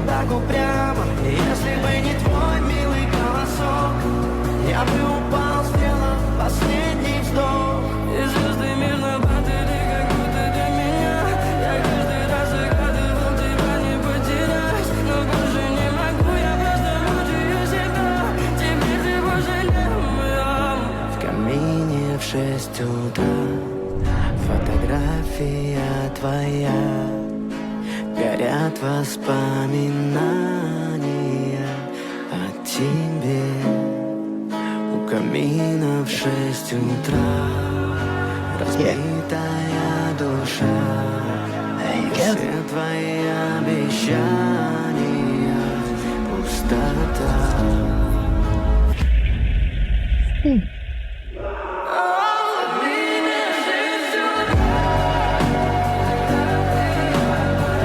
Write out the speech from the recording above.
вот так упрямо. И если бы не твой милый голосок, я бы упал, сделав последний вздох. И звезды мирно падали, как будто для меня. Я каждый раз загадывал тебя не потерять, но больше не могу, я просто мучаю себя. Теперь ты пожалел моем. В камине в 6 утра фотография твоя, горят воспоминания о тебе. У камина в 6 утра разбитая душа, все твои обещания пустота.